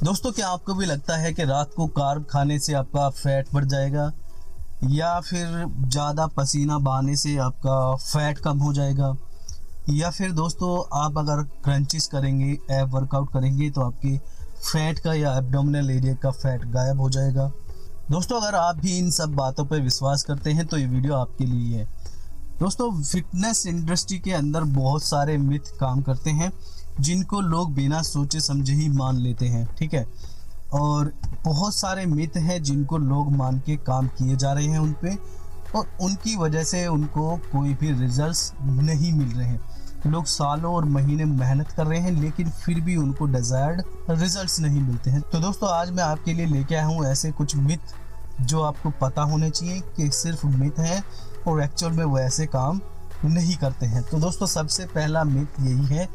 दोस्तों, क्या आपको भी लगता है कि रात को कार्ब खाने से आपका फैट बढ़ जाएगा या फिर ज़्यादा पसीना बहाने से आपका फैट कम हो जाएगा, या फिर दोस्तों आप अगर क्रंचिस करेंगे, एब वर्कआउट करेंगे तो आपके फैट का या एब्डोमिनल एरिया का फैट गायब हो जाएगा। दोस्तों, अगर आप भी इन सब बातों पर विश्वास करते हैं तो ये वीडियो आपके लिए है। दोस्तों, फिटनेस इंडस्ट्री के अंदर बहुत सारे मिथ काम करते हैं जिनको लोग बिना सोचे समझे ही मान लेते हैं, ठीक है। और बहुत सारे मिथ हैं जिनको लोग मान के काम किए जा रहे हैं उन पे, और उनकी वजह से उनको कोई भी रिजल्ट्स नहीं मिल रहे हैं। लोग सालों और महीने मेहनत कर रहे हैं लेकिन फिर भी उनको डिजायर्ड रिजल्ट्स नहीं मिलते हैं। तो दोस्तों, आज मैं आपके लिए लेके आया हूँ ऐसे कुछ मिथ जो आपको पता होने चाहिए कि सिर्फ मिथ है और एक्चुअल में वो ऐसे काम नहीं करते हैं। तो दोस्तों, सबसे पहला मिथ यही है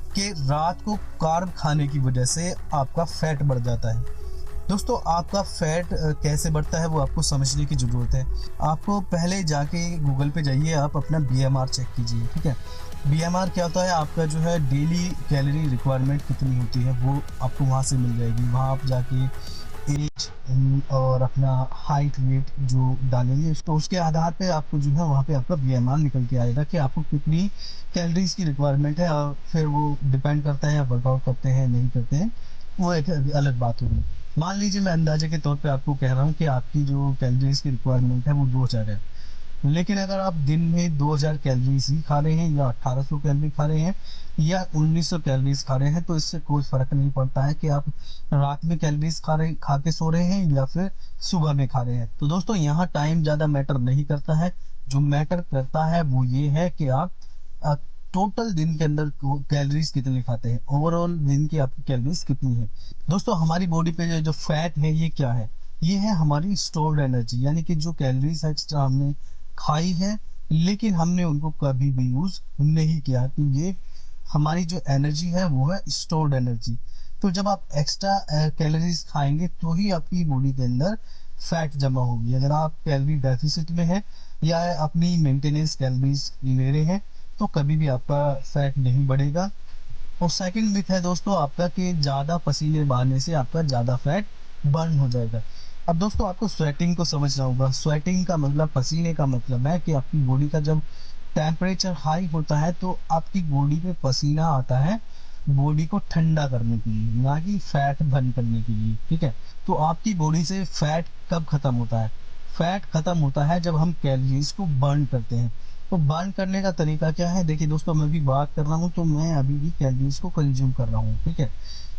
कि रात को कार्ब खाने की वजह से आपका फैट बढ़ जाता है। दोस्तों, आपका फैट कैसे बढ़ता है वो आपको समझने की ज़रूरत है। आपको पहले जाके गूगल पे जाइए, आप अपना BMR चेक कीजिए, ठीक है। BMR क्या होता है, आपका जो है डेली कैलोरी रिक्वायरमेंट कितनी होती है वो आपको वहाँ से मिल जाएगी। वहाँ आप जाके एज और अपना हाइट वेट जो डालेंगे तो उसके आधार पे आपको जो है वहाँ पे आपका BMR निकल के आएगा कि आपको कितनी कैलोरीज की रिक्वायरमेंट है। और फिर वो डिपेंड करता है आप वर्कआउट करते हैं नहीं करते हैं, वो एक अलग बात होगी। मान लीजिए मैं अंदाजे के तौर पे आपको कह रहा हूँ कि आपकी जो कैलोरीज की रिक्वायरमेंट है वो 2000 है, लेकिन अगर आप दिन में 2000 कैलोरीज ही खा रहे हैं या 1800 कैलोरी खा रहे हैं या 1900 कैलोरीज खा रहे हैं तो इससे कोई फर्क नहीं पड़ता है कि आप रात में कैलोरीज खा के सो रहे हैं या फिर सुबह में खा रहे हैं। तो दोस्तों, यहाँ टाइम ज़्यादा मैटर नहीं करता है। जो मैटर करता है वो ये है कि आप टोटल दिन के अंदर कैलोरीज कितनी खाते हैं, ओवरऑल दिन की आपकी कैलोरीज कितनी है। दोस्तों, हमारी बॉडी पे जो फैट है ये क्या है, ये है हमारी स्टोर्ड एनर्जी, यानी कि जो कैलोरीज एक्स्ट्रा हमने खाई है लेकिन हमने उनको कभी भी यूज नहीं किया। तो ये हमारी जो एनर्जी है वो है स्टोर्ड एनर्जी। तो जब आप एक्स्ट्रा कैलोरीज खाएंगे तो ही आपकी बॉडी के अंदर फैट जमा होगी। अगर आप कैलोरी डेफिसिट में है या अपनी मेंटेनेंस कैलोरीज ले रहे हैं तो कभी भी आपका फैट नहीं बढ़ेगा। और सेकंड मिथ है दोस्तों आपका कि ज़्यादा पसीने बहाने से आपका ज़्यादा फैट बर्न हो जाएगा। अब दोस्तों, आपको स्वेटिंग को समझना होगा। स्वेटिंग का मतलब, पसीने का मतलब है कि आपकी बॉडी का जब टेम्परेचर हाई होता है तो आपकी बॉडी पे पसीना आता है बॉडी को ठंडा करने के लिए, ना कि फैट बर्न करने के लिए, ठीक है। तो आपकी बॉडी से फैट कब खत्म होता है? फैट खत्म होता है जब हम कैलोरीज को बर्न करते हैं। तो बर्न करने का तरीका क्या है? देखिए दोस्तों, मैं भी बात कर रहा हूँ तो मैं अभी भी कैलोरीज को कंज्यूम कर रहा हूँ, ठीक है।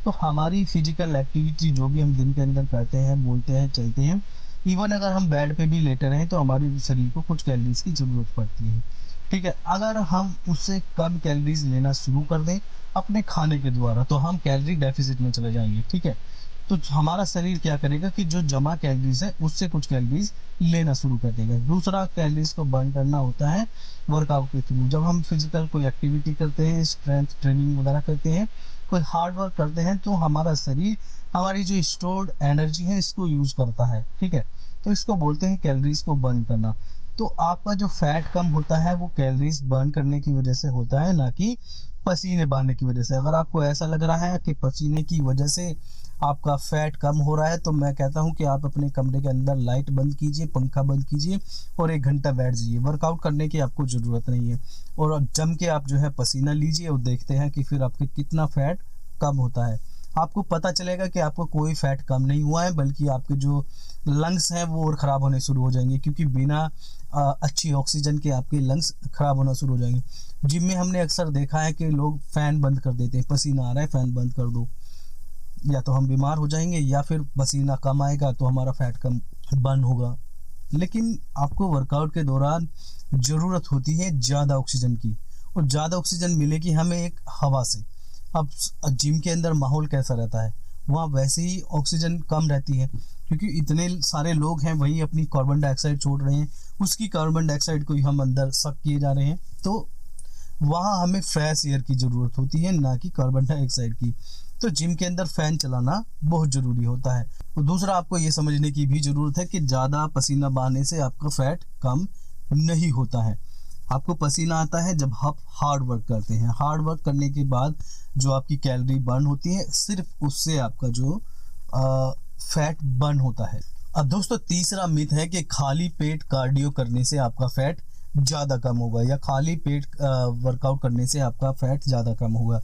तो हमारी फिजिकल एक्टिविटी जो भी हम दिन के अंदर करते हैं, बोलते हैं, चलते हैं, इवन अगर हम बेड पे भी लेटे रहें तो हमारे शरीर को कुछ कैलोरीज की जरूरत पड़ती है, ठीक है। अगर हम उससे कम कैलोरीज लेना शुरू कर दें अपने खाने के द्वारा तो हम कैलोरी डेफिसिट में चले जाएंगे, ठीक है। तो हमारा शरीर क्या करेगा कि जो जमा कैलोरीज है उससे कुछ कैलोरीज लेना शुरू कर देगा। दूसरा, कैलोरीज को बर्न करना होता है वर्कआउट के थ्रू। जब हम फिजिकल कोई एक्टिविटी करते हैं, स्ट्रेंथ ट्रेनिंग वगैरह करते हैं, कोई हार्ड वर्क करते हैं तो हमारा शरीर हमारी जो स्टोर्ड एनर्जी है इसको यूज करता है, ठीक है। तो इसको बोलते हैं कैलोरीज को बर्न करना। तो आपका जो फैट कम होता है वो कैलोरीज बर्न करने की वजह से होता है, ना कि पसीने बहाने की वजह से। अगर आपको ऐसा लग रहा है कि पसीने की वजह से आपका फैट कम हो रहा है तो मैं कहता हूं कि आप अपने कमरे के अंदर लाइट बंद कीजिए, पंखा बंद कीजिए और 1 घंटा बैठ जाइए। वर्कआउट करने की आपको ज़रूरत नहीं है और अब जम के आप जो है पसीना लीजिए और देखते हैं कि फिर आपके कितना फैट कम होता है। आपको पता चलेगा कि आपको कोई फैट कम नहीं हुआ है, बल्कि आपके जो लंग्स हैं वो और ख़राब होने शुरू हो जाएंगे, क्योंकि बिना अच्छी ऑक्सीजन के आपके लंग्स ख़राब होना शुरू हो जाएंगे। जिम में हमने अक्सर देखा है कि लोग फ़ैन बंद कर देते हैं, पसीना आ रहा है फ़ैन बंद कर दो, या तो हम बीमार हो जाएंगे या फिर पसीना कम आएगा तो हमारा फैट कम बर्न होगा। लेकिन आपको वर्कआउट के दौरान ज़रूरत होती है ज़्यादा ऑक्सीजन की, और ज़्यादा ऑक्सीजन मिलेगी हमें एक हवा से। अब जिम के अंदर माहौल कैसा रहता है, वहाँ वैसे ही ऑक्सीजन कम रहती है क्योंकि इतने सारे लोग हैं, वही अपनी कार्बन डाइऑक्साइड छोड़ रहे हैं, उसकी कार्बन डाइऑक्साइड को ही हम अंदर सक किए जा रहे हैं। तो वहाँ हमें फ्रेश एयर की ज़रूरत होती है, ना कि कार्बन डाइऑक्साइड की। तो जिम के अंदर फैन चलाना बहुत ज़रूरी होता है। और दूसरा, आपको ये समझने की भी ज़रूरत है कि ज़्यादा पसीना बहाने से आपका फैट कम नहीं होता है। आपको पसीना आता है जब आप हार्ड वर्क करते हैं। हार्ड वर्क करने के बाद जो आपकी कैलोरी बर्न होती है, सिर्फ उससे आपका जो फैट बर्न होता है। अब दोस्तों तीसरा मिथ है कि खाली पेट कार्डियो करने से आपका फैट ज़्यादा कम होगा, या खाली पेट वर्कआउट करने से आपका फैट ज़्यादा कम होगा।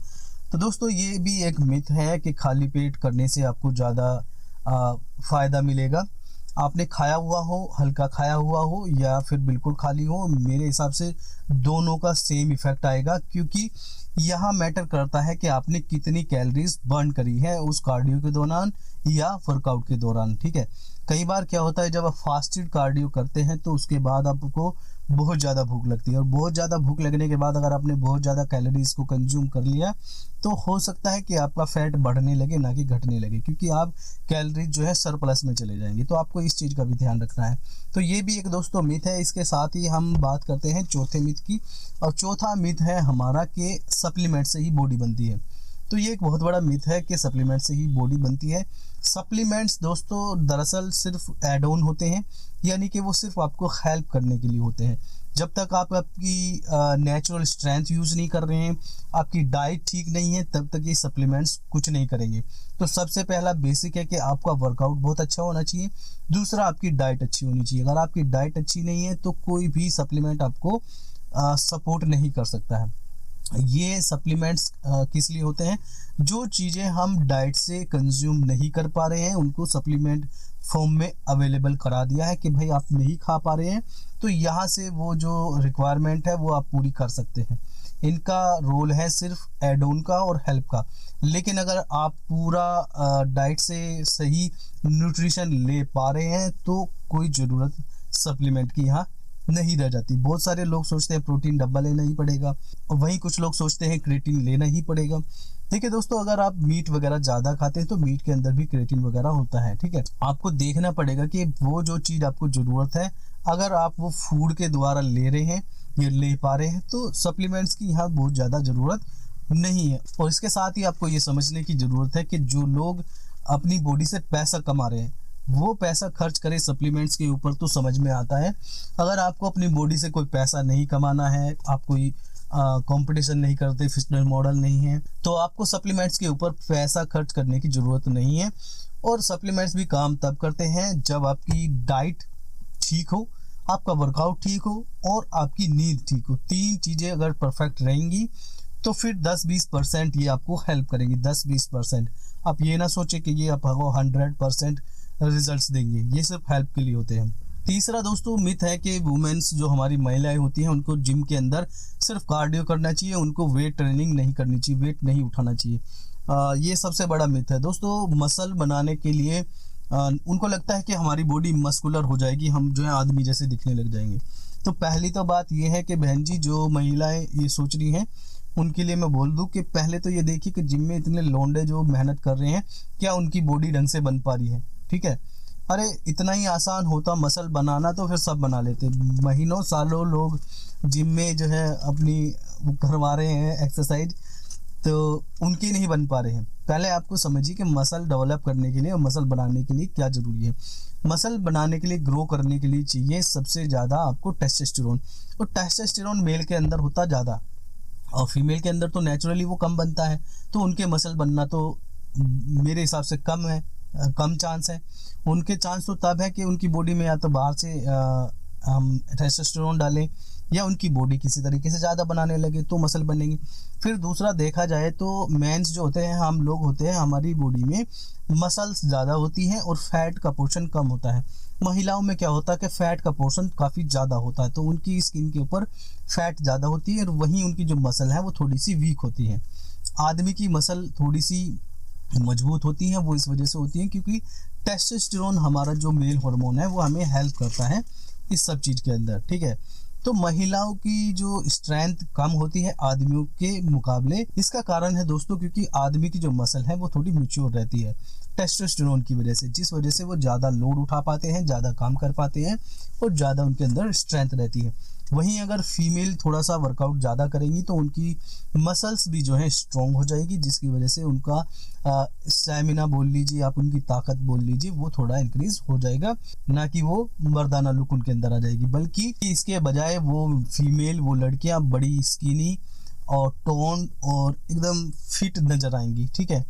तो दोस्तों ये भी एक मिथ है कि खाली पेट करने से आपको ज़्यादा फ़ायदा मिलेगा। आपने खाया हुआ हो, हल्का खाया हुआ हो, या फिर बिल्कुल खाली हो, मेरे हिसाब से दोनों का सेम इफेक्ट आएगा, क्योंकि यहाँ मैटर करता है कि आपने कितनी कैलोरीज बर्न करी है उस कार्डियो के दौरान या वर्कआउट के दौरान। ठीक है, कई बार क्या होता है जब आप फास्टेड कार्डियो करते हैं तो उसके बाद आपको बहुत ज़्यादा भूख लगती है, और बहुत ज़्यादा भूख लगने के बाद अगर आपने बहुत ज़्यादा कैलोरीज को कंज्यूम कर लिया तो हो सकता है कि आपका फैट बढ़ने लगे ना कि घटने लगे, क्योंकि आप कैलोरीज जो है सरप्लस में चले जाएंगे। तो आपको इस चीज़ का भी ध्यान रखना है। तो ये भी एक दोस्तों मिथ है। इसके साथ ही हम बात करते हैं चौथे मिथ की, और चौथा मिथ है हमारा कि सप्लीमेंट से ही बॉडी बनती है। तो ये एक बहुत बड़ा मिथ है कि सप्लीमेंट से ही बॉडी बनती है। सप्लीमेंट्स दोस्तों दरअसल सिर्फ एड ऑन होते हैं, यानी कि वो सिर्फ आपको हेल्प करने के लिए होते हैं। जब तक आप आपकी नेचुरल स्ट्रेंथ यूज़ नहीं कर रहे हैं, आपकी डाइट ठीक नहीं है, तब तक ये सप्लीमेंट्स कुछ नहीं करेंगे। तो सबसे पहला बेसिक है कि आपका वर्कआउट बहुत अच्छा होना चाहिए। दूसरा, आपकी डाइट अच्छी होनी चाहिए। अगर आपकी डाइट अच्छी नहीं है तो कोई भी सप्लीमेंट आपको सपोर्ट नहीं कर सकता है। ये सप्लीमेंट्स किस लिए होते हैं? जो चीज़ें हम डाइट से कंज्यूम नहीं कर पा रहे हैं उनको सप्लीमेंट फॉर्म में अवेलेबल करा दिया है कि भाई आप नहीं खा पा रहे हैं, तो यहाँ से वो जो रिक्वायरमेंट है वो आप पूरी कर सकते हैं। इनका रोल है सिर्फ एड ऑन का और हेल्प का। लेकिन अगर आप पूरा डाइट से सही न्यूट्रिशन ले पा रहे हैं तो कोई ज़रूरत सप्लीमेंट की यहाँ नहीं रह जाती। बहुत सारे लोग सोचते हैं प्रोटीन डब्बा लेना ही पड़ेगा, और वहीं कुछ लोग सोचते हैं क्रेटीन लेना ही पड़ेगा। ठीक है दोस्तों, अगर आप मीट वगैरह ज़्यादा खाते हैं तो मीट के अंदर भी क्रेटीन वगैरह होता है। ठीक है, आपको देखना पड़ेगा कि वो जो चीज़ आपको ज़रूरत है अगर आप वो फूड के द्वारा ले रहे हैं या ले पा रहे हैं तो सप्लीमेंट्स की यहाँ बहुत ज़्यादा ज़रूरत नहीं है। और इसके साथ ही आपको ये समझने की ज़रूरत है कि जो लोग अपनी बॉडी से पैसा कमा रहे हैं वो पैसा खर्च करें सप्लीमेंट्स के ऊपर तो समझ में आता है। अगर आपको अपनी बॉडी से कोई पैसा नहीं कमाना है, आप कोई कंपटीशन नहीं करते, फिटनेस मॉडल नहीं है, तो आपको सप्लीमेंट्स के ऊपर पैसा खर्च करने की ज़रूरत नहीं है। और सप्लीमेंट्स भी काम तब करते हैं जब आपकी डाइट ठीक हो, आपका वर्कआउट ठीक हो और आपकी नींद ठीक हो। तीन चीज़ें अगर परफेक्ट रहेंगी तो फिर 10-20% ये आपको हेल्प करेंगी। 10-20%। आप ये ना सोचें कि ये आपको 100% रिजल्ट्स देंगे, ये सिर्फ हेल्प के लिए होते हैं। तीसरा दोस्तों मिथ है कि वुमेन्स जो हमारी महिलाएं होती हैं उनको जिम के अंदर सिर्फ कार्डियो करना चाहिए, उनको वेट ट्रेनिंग नहीं करनी चाहिए, वेट नहीं उठाना चाहिए। ये सबसे बड़ा मिथ है दोस्तों। मसल बनाने के लिए उनको लगता है कि हमारी बॉडी मस्कुलर हो जाएगी, हम जो है आदमी जैसे दिखने लग जाएंगे। तो पहली तो बात यह है कि बहन जी जो महिलाएं ये सोच रही हैं उनके लिए मैं बोल दूं कि पहले तो ये देखिए कि जिम में इतने लौंडे जो मेहनत कर रहे हैं क्या उनकी बॉडी ढंग से बन पा रही है। ठीक है, अरे इतना ही आसान होता मसल बनाना तो फिर सब बना लेते। महीनों सालों लोग जिम में जो है अपनी करवा रहे हैं एक्सरसाइज, तो उनकी नहीं बन पा रहे हैं। पहले आपको समझिए कि मसल डेवलप करने के लिए और मसल बनाने के लिए क्या ज़रूरी है। मसल बनाने के लिए, ग्रो करने के लिए चाहिए सबसे ज़्यादा आपको टेस्टोस्टेरोन, और टेस्टोस्टेरोन मेल के अंदर होता ज़्यादा और फीमेल के अंदर तो नेचुरली वो कम बनता है। तो उनके मसल बनना तो मेरे हिसाब से कम है, कम चांस है। उनके चांस तो तब है कि उनकी बॉडी में या तो बाहर से हम टेस्टोस्टेरोन डालें या उनकी बॉडी किसी तरीके से ज़्यादा बनाने लगे तो मसल बनेंगे। फिर दूसरा देखा जाए तो मेंस जो होते हैं, हम लोग होते हैं, हमारी बॉडी में मसल्स ज़्यादा होती हैं और फैट का पोर्शन कम होता है। महिलाओं में क्या होता है कि फैट का पोर्शन काफ़ी ज़्यादा होता है, तो उनकी स्किन के ऊपर फैट ज़्यादा होती है और वहीं उनकी जो मसल है वो थोड़ी सी वीक होती है। आदमी की मसल थोड़ी सी मजबूत होती हैं, वो इस वजह से होती हैं क्योंकि टेस्टोस्टेरोन हमारा जो मेल हार्मोन है वो हमें हेल्प करता है इस सब चीज़ के अंदर। ठीक है, तो महिलाओं की जो स्ट्रेंथ कम होती है आदमियों के मुकाबले, इसका कारण है दोस्तों क्योंकि आदमी की जो मसल है वो थोड़ी मैच्योर रहती है टेस्टोस्टेरोन की वजह से, जिस वजह से वो ज़्यादा लोड उठा पाते हैं, ज़्यादा काम कर पाते हैं और ज़्यादा उनके अंदर स्ट्रेंथ रहती है। वहीं अगर फीमेल थोड़ा सा वर्कआउट ज़्यादा करेंगी तो उनकी मसल्स भी जो है स्ट्रॉन्ग हो जाएगी, जिसकी वजह से उनका स्टैमिना बोल लीजिए, आप उनकी ताकत बोल लीजिए, वो थोड़ा इंक्रीज हो जाएगा। ना कि वो मर्दाना लुक उनके अंदर आ जाएगी, बल्कि इसके बजाय वो फीमेल, वो लड़कियां बड़ी स्किनी और टोन और एकदम फिट नजर आएंगी। ठीक है,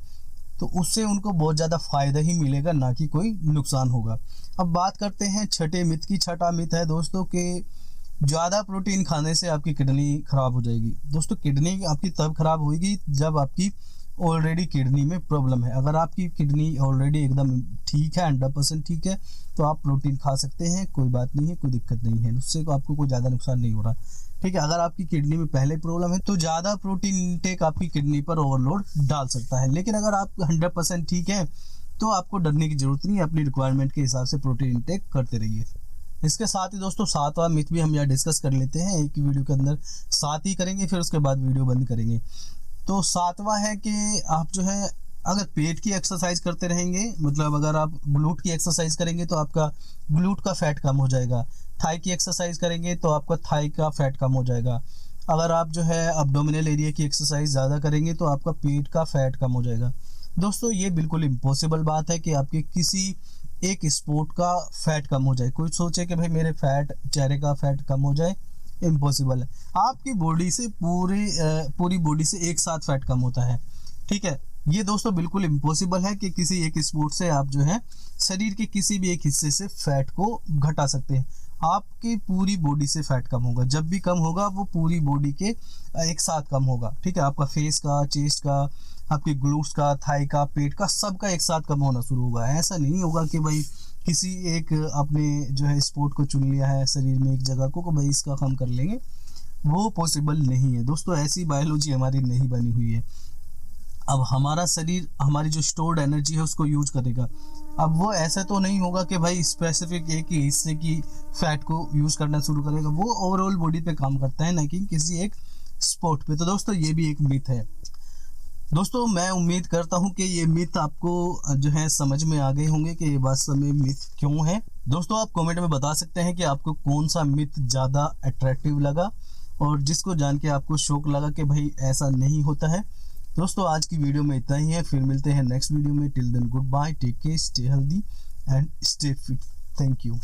तो उससे उनको बहुत ज़्यादा फायदा ही मिलेगा, ना कि कोई नुकसान होगा। अब बात करते हैं छठे मिथ की। छठा मिथ है दोस्तों कि ज़्यादा प्रोटीन खाने से आपकी किडनी खराब हो जाएगी। दोस्तों किडनी आपकी तब खराब होगी जब आपकी ऑलरेडी किडनी में प्रॉब्लम है। अगर आपकी किडनी ऑलरेडी एकदम ठीक है, 100% ठीक है, तो आप प्रोटीन खा सकते हैं, कोई बात नहीं है, कोई दिक्कत नहीं है, उससे आपको कोई ज़्यादा नुकसान नहीं हो रहा। ठीक है, अगर आपकी किडनी में पहले प्रॉब्लम है तो ज़्यादा प्रोटीन इंटेक आपकी किडनी पर ओवरलोड डाल सकता है। लेकिन अगर आप 100% ठीक है तो आपको डरने की जरूरत नहीं है, अपनी रिक्वायरमेंट के हिसाब से प्रोटीन इंटेक करते रहिए। इसके साथ ही दोस्तों सातवां मिथ भी हम यहाँ डिस्कस कर लेते हैं, एक ही वीडियो के अंदर 7 ही करेंगे, फिर उसके बाद वीडियो बंद करेंगे। तो सातवां है कि आप जो है अगर पेट की एक्सरसाइज करते रहेंगे, मतलब अगर आप ग्लूट की एक्सरसाइज करेंगे तो आपका ग्लूट का फैट कम हो जाएगा। थाई की एक्सरसाइज करेंगे तो आपका थाई का फैट कम हो जाएगा। अगर आप जो है अब्डोमिनल एरिया की एक्सरसाइज ज़्यादा करेंगे तो आपका पेट का फैट कम हो जाएगा। दोस्तों ये बिल्कुल इम्पॉसिबल बात है कि आपके किसी एक स्पोर्ट का फैट कम हो जाए। कोई सोचे कि भाई मेरे फैट, चेहरे का फैट कम हो जाए, इम्पॉसिबल है। आपकी बॉडी से पूरी बॉडी से एक साथ फैट कम होता है। ठीक है, ये दोस्तों बिल्कुल इम्पॉसिबल है कि किसी एक स्पोर्ट से आप जो है शरीर के किसी भी एक हिस्से से फैट को घटा सकते हैं। आपकी पूरी बॉडी से फैट कम होगा, जब भी कम होगा वो पूरी बॉडी के एक साथ कम होगा। ठीक है, आपका फेस का, चेस्ट का, आपके ग्लूट्स का, थाई का, पेट का, सबका एक साथ कम होना शुरू होगा। ऐसा नहीं होगा कि भाई किसी एक आपने जो है स्पोर्ट को चुन लिया है शरीर में एक जगह को भाई इसका कम कर लेंगे, वो पॉसिबल नहीं है दोस्तों। ऐसी बायोलॉजी हमारी नहीं बनी हुई है। अब हमारा शरीर हमारी जो स्टोर्ड एनर्जी है उसको यूज करेगा। अब वो ऐसा तो नहीं होगा कि भाई स्पेसिफिक एक ही हिस्से की फैट को यूज करना शुरू करेगा, वो ओवरऑल बॉडी पे काम करता है, ना कि किसी एक स्पोर्ट पे। तो दोस्तों ये भी एक मिथ है। दोस्तों मैं उम्मीद करता हूँ कि ये मिथ आपको जो है समझ में आ गए होंगे कि ये वास्तव में मिथ क्यों है। दोस्तों आप कमेंट में बता सकते हैं कि आपको कौन सा मिथ ज़्यादा अट्रैक्टिव लगा और जिसको जान के आपको शौक लगा कि भाई ऐसा नहीं होता है। दोस्तों आज की वीडियो में इतना ही है, फिर मिलते हैं नेक्स्ट वीडियो में। Till then goodbye, take care, stay healthy and stay fit. Thank you.